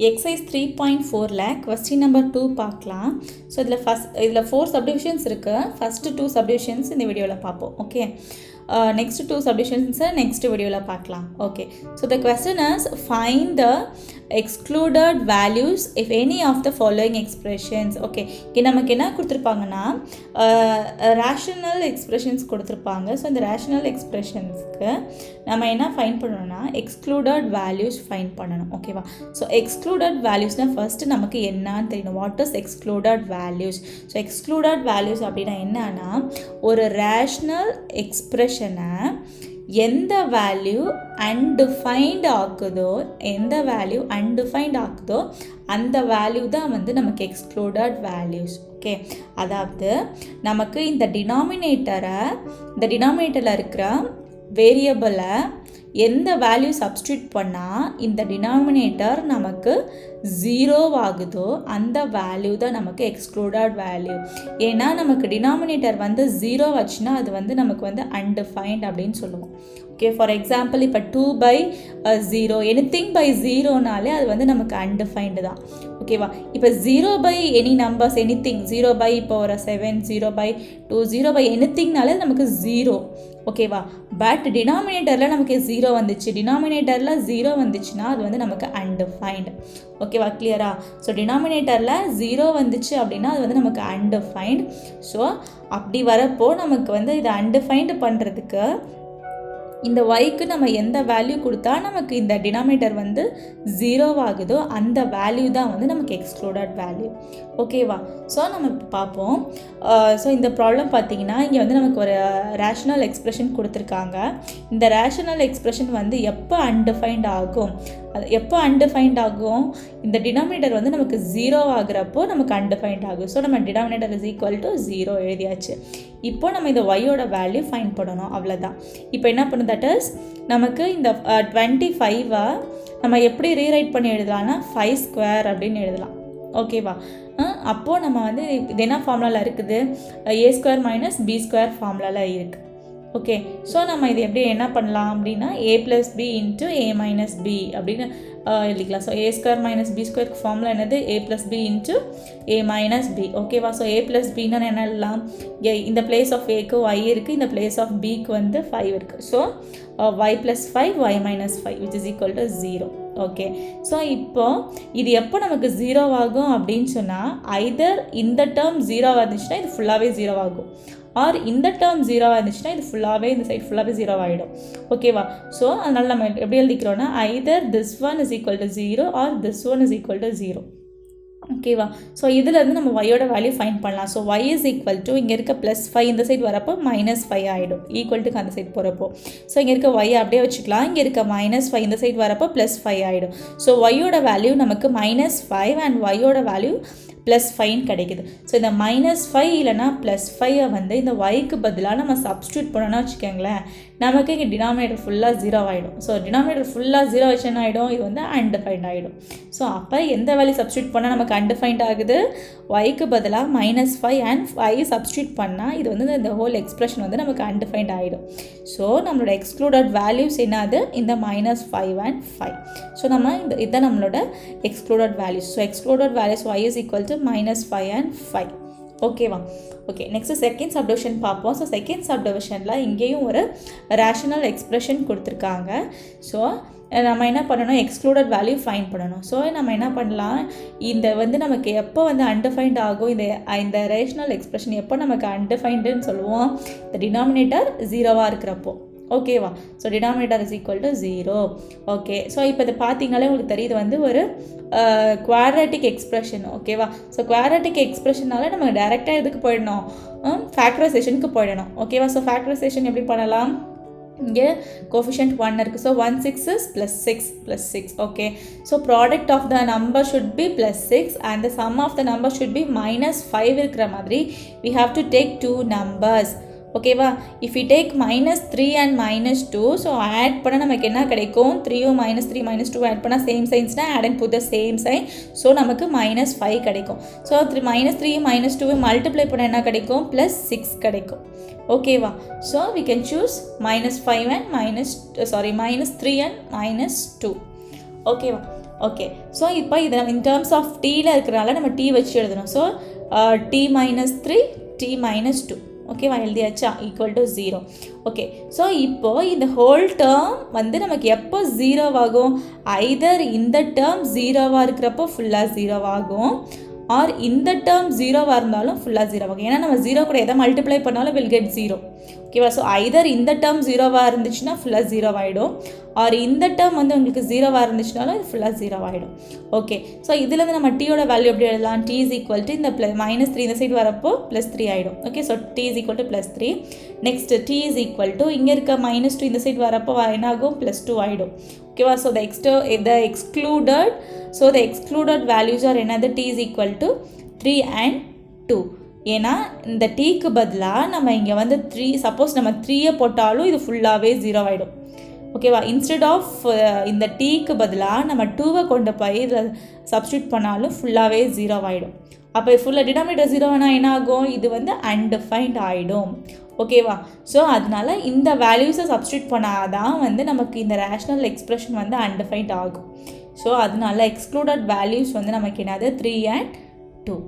Exercise 3.4 question number 2 பார்க்கலாம். So இதில் 4 subdivisions இருக்குது. First 2 subdivisions இந்த வீடியோவில் பார்ப்போம். ஓகே, next 2 subdivisions next வீடியோவில் பார்க்கலாம். Okay, so the question is find the excluded values if any of the following expressions. Okay, இங்கே நமக்கு என்ன கொடுத்துருப்பாங்கன்னா ரேஷனல் எக்ஸ்பிரஷன்ஸ் கொடுத்துருப்பாங்க. ஸோ இந்த ரேஷனல் எக்ஸ்பிரஷன்ஸ்க்கு நம்ம என்ன ஃபைண்ட் பண்ணணும்னா எக்ஸ்க்ளூடட் வேல்யூஸ் ஃபைண்ட் பண்ணணும். ஓகேவா? ஸோ எக்ஸ்க்ளூடட் வேல்யூஸ்னால் ஃபஸ்ட்டு நமக்கு என்னன்னு தெரியணும். What is excluded values? So excluded values அப்படின்னா என்னன்னா ஒரு ரேஷனல் எக்ஸ்பிரஷனை எந்த வேல்யூ அன்டிஃபைன்ட் ஆக்குதோ அந்த வேல்யூ தான் வந்து நமக்கு எக்ஸ்க்ளூடட் வேல்யூஸ். ஓகே, அதாவது நமக்கு இந்த டினாமினேட்டரில் இருக்கிற வேரியபிளை எந்த வேல்யூ சப்ஸ்டியூட் பண்ணால் இந்த டினாமினேட்டர் நமக்கு 0 ஆகுதோ அந்த வேல்யூ தான் நமக்கு எக்ஸ்க்ளூடட் வேல்யூ. ஏன்னா நமக்கு டினாமினேட்டர் வந்து 0 வச்சுன்னா அது வந்து நமக்கு வந்து அன்டிஃபைன்ட் அப்படின்னு சொல்லுவோம். ஓகே, ஃபார் எக்ஸாம்பிள் இப்போ 2/0 எனிதிங் பை 0னாலே அது வந்து நமக்கு அன்டிஃபைன்டு தான். ஓகேவா? இப்போ 0/any நம்பர்ஸ் எனிதிங் 0/7 0/2 0/anythingனாலே நமக்கு 0. ஓகேவா? பட் டினாமினேட்டரில் நமக்கு 0 வந்துச்சு. டினாமினேட்டரில் 0 வந்துச்சுன்னா அது வந்து நமக்கு அன்டிஃபைன்டு. ஓகேவா? கிளியரா? ஸோ டினாமினேட்டரில் 0 வந்துச்சு அப்படின்னா அது வந்து நமக்கு அன்டிஃபைன்டு. ஸோ அப்படி வரப்போ நமக்கு வந்து இதை அன்டிஃபைன்டு பண்ணுறதுக்கு இந்த ஒய்க்கு நம்ம எந்த வேல்யூ கொடுத்தா நமக்கு இந்த டினாமினேட்டர் வந்து 0 ஆகுதோ அந்த வேல்யூ தான் வந்து நமக்கு எக்ஸ்க்ளூடட் வேல்யூ. ஓகேவா? ஸோ நம்ம பார்ப்போம். ஸோ இந்த ப்ராப்ளம் பார்த்தீங்கன்னா இங்கே வந்து நமக்கு ஒரு ரேஷனல் எக்ஸ்பிரஷன் கொடுத்துருக்காங்க. இந்த ரேஷனல் எக்ஸ்பிரஷன் வந்து எப்போ அன்டிஃபைன்ட் ஆகும்? இந்த டினாமினேட்டர் வந்து நமக்கு 0 ஆகுறப்போ நமக்கு அன்டிஃபைன்ட் ஆகும். ஸோ நம்ம டினாமினேட்டர் இஸ் ஈக்குவல் டு 0 எழுதியாச்சு. இப்போ நம்ம இந்த ஒய்யோட வேல்யூ ஃபைண்ட் பண்ணணும், அவ்வளோதான். இப்போ என்ன பண்ணும், தட் இஸ் நமக்கு இந்த 25 நம்ம எப்படி ரீரைட் பண்ணி எழுதலாம்னா 5² அப்படின்னு எழுதலாம். ஓகேவா? அப்போது நம்ம வந்து இது என்ன ஃபார்முலாவில் இருக்குது, a² - b² ஃபார்முலாவில் இருக்குது. ஓகே, ஸோ நம்ம இது எப்படி என்ன பண்ணலாம் அப்படின்னா a + b × a - b அப்படின்னு எழுதிக்கலாம். ஸோ a² - b² ஃபார்முலா என்னது, a + b × a - b. ஓகேவா? ஸோ a + bன்னா என்ன எழுதலாம், இந்த பிளேஸ் ஆஃப் ஏக்கு y இருக்குது, இந்த பிளேஸ் ஆஃப் பிக்கு வந்து 5 இருக்குது. So y + 5 y - 5 which is equal to 0. Okay, so இப்போ இது எப்போ நமக்கு 0 ஆகும் அப்படின்னு சொன்னால் ஐதர் இந்த டேர்ம் 0 வந்துச்சுன்னா இது ஃபுல்லாகவே 0 ஆகும், ஆர் இந்த டேர்ம் 0 இருந்துச்சுன்னா இது ஃபுல்லாகவே இந்த சைட் ஃபுல்லாகவே 0 ஆகிடும். ஓகேவா? ஸோ அதனால் நம்ம எப்படி எழுதிக்கிறோன்னா either this one is equal to 0 or this one is equal to 0. ஓகேவா? ஸோ இதிலேருந்து நம்ம ஒய்யோட வேல்யூ ஃபைண்ட் பண்ணலாம். So y is equal to இங்கே இருக்க +5 இந்த சைடு வரப்போ -5 ஆகிடும், ஈக்குவல்ட்டுக்கு அந்த சைடு போகிறப்போ. ஸோ இங்கே இருக்க y அப்படியே வச்சுக்கலாம், இங்கே இருக்க -5 இந்த சைடு வரப்போ +5 ஆகிடும். ஸோ ஒய்யோட வேல்யூ நமக்கு -5 அண்ட் ஒய்யோட வேல்யூ +5 கிடைக்குது. ஸோ இந்த -5 இல்லைனா +5 வந்து இந்த ஒய்க்கு பதிலாக நம்ம சப்ஸ்டியூட் பண்ணோன்னா வச்சுக்கோங்களேன், நமக்கு இங்கே டினாமினேட்டர் ஃபுல்லாக 0 ஆகிடும். ஸோ டினாமினேட்டர் ஃபுல்லாக 0 வச்சு என்ன ஆகிடும், இது வந்து அன்டிஃபைன்ட் ஆகிடும். ஸோ அப்போ எந்த வேல்யூ சப்ஸ்டியூட் பண்ணால் நமக்கு அன்டிஃபைன்ட் ஆகுது, ஒய்க்கு பதிலாக -5 அண்ட் 5 சப்ஸ்டியூட் பண்ணால் இது வந்து இந்த ஹோல் எக்ஸ்பிரஷன் வந்து நமக்கு அன்டிஃபைன்ட் ஆகிடும். ஸோ நம்மளோட எக்ஸ்க்ளூடட் வேல்யூஸ் என்னது, இந்த -5 அண்ட் 5. ஸோ நம்ம இதுதான் நம்மளோட excluded values. So excluded values y is equal to -5 and 5. ஓகேவா? ஓகே, நெக்ஸ்ட் செகண்ட் சப்டிவிஷன் பார்ப்போம். ஸோ செகண்ட் சப்டிவிஷனில் இங்கேயும் ஒரு ரேஷனல் எக்ஸ்பிரஷன் கொடுத்துருக்காங்க. ஸோ நம்ம என்ன பண்ணணும், எக்ஸ்க்ளூடட் வேல்யூ ஃபைண்ட் பண்ணணும். ஸோ நம்ம என்ன பண்ணலாம், இந்த வந்து நமக்கு எப்போ வந்து அன்டிஃபைன்ட் ஆகும், இந்த ரேஷனல் எக்ஸ்பிரஷன் எப்போ நமக்கு அன்டிஃபைன்டுன்னு சொல்லுவோம், இந்த டினாமினேட்டர் 0 இருக்கிறப்போ. ஓகேவா? So denominator is equal to 0. Okay, so இப்போ இதை பார்த்தீங்கனாலே உங்களுக்கு தெரியுது வந்து ஒரு குவாட்ராட்டிக் எக்ஸ்பிரஷன். ஓகேவா? ஸோ குவாட்ராட்டிக் எக்ஸ்பிரஷனால நம்ம டைரெக்டாக எதுக்கு போயிடணும், ஃபேக்டரைசேஷனுக்கு போயிடணும். ஓகேவா? ஸோ ஃபேக்டரைசேஷன் எப்படி பண்ணலாம், இங்கே கோஃபிஷியன்ட் 1 இருக்குது. So 1 6 is +6. Okay, so product of the number should be +6 and the sum of the number should be -5 இருக்கிற மாதிரி we have to take 2 numbers. ஓகேவா? If you take -3 and -2, so add பண்ணால் நமக்கு என்ன கிடைக்கும், 3 -3 -2 ஆட் பண்ணால் same சைன்ஸ்னால் add and put the same sign. So நமக்கு -5 கிடைக்கும். ஸோ -3 -2 மல்டிப்ளை பண்ணால் என்ன கிடைக்கும், +6 கிடைக்கும். ஓகேவா? So we can choose -5 and -3 and -2. ஓகேவா? ஓகே, ஸோ இப்போ இதை இன் டேர்ம்ஸ் ஆஃப் டீயில் இருக்கிறனால நம்ம டி வச்சு எழுதணும். So t minus 3 t minus 2 ஓகேவா, எழுதியாச்சா, ஈக்குவல் டு 0. ஓகே, ஸோ இப்போது இந்த ஹோல் டேர்ம் வந்து நமக்கு எப்போ 0 ஆகும், ஐதர் இந்த டேர்ம் 0வாக இருக்கிறப்போ ஃபுல்லாக 0 ஆகும், ஆர் இந்த டேர்ம் 0வாக இருந்தாலும் ஃபுல்லாக 0 ஆகும். ஏன்னா நம்ம 0 கூட எதை மல்டிப்ளை பண்ணாலும் வில் கெட் 0. ஓகேவா, ஸோ ஐதர் இந்த டேர்ம் 0வாக இருந்துச்சுன்னா ஃபுல்லாக 0 ஆகிடும், ஆர் இந்த டேர்ம் வந்து உங்களுக்கு 0வாக இருந்துச்சுனாலும் இது ஃபுல்லாக 0 ஆகிடும். ஓகே, ஸோ இதுலேருந்து நம்ம டீயோட வேல்யூ எப்படி எழுதலாம், டி இஸ் ஈக்குவல் டு இந்த -3 இந்த சைடு வரப்போ +3 ஆகிடும். Okay, so t is equal to +3. Next t is equal to இங்கே இருக்க -2 இந்த சைடு வரப்போ என்ன ஆகும், +2 ஆகிடும். ஓகேவா, so the excluded values are என்னது, t is equal to 3 and 2. ஏன்னா இந்த டீக்கு பதிலாக நம்ம இங்கே வந்து 3, சப்போஸ் நம்ம 3 போட்டாலும் இது ஃபுல்லாகவே 0 ஆகிடும். ஓகேவா, இன்ஸ்டெட் ஆஃப் இந்த டீக்கு பதிலாக நம்ம 2 கொண்டு போய் இதில் சப்ஸ்டியூட் பண்ணாலும் ஃபுல்லாகவே 0 ஆகிடும். அப்போ ஃபுல்லாக டினாமினேட்டர் 0 ஆனால் என்ன ஆகும், இது வந்து அன்டிஃபைன்ட் ஆகிடும். ஓகேவா, ஸோ அதனால் இந்த வேல்யூஸை சப்ஸ்டியூட் பண்ணாதான் வந்து நமக்கு இந்த ரேஷ்னல் எக்ஸ்பிரஷன் வந்து அன்டிஃபைன்ட் ஆகும். ஸோ அதனால எக்ஸ்க்ளூடட் வேல்யூஸ் வந்து நமக்கு என்னது 3 and 2.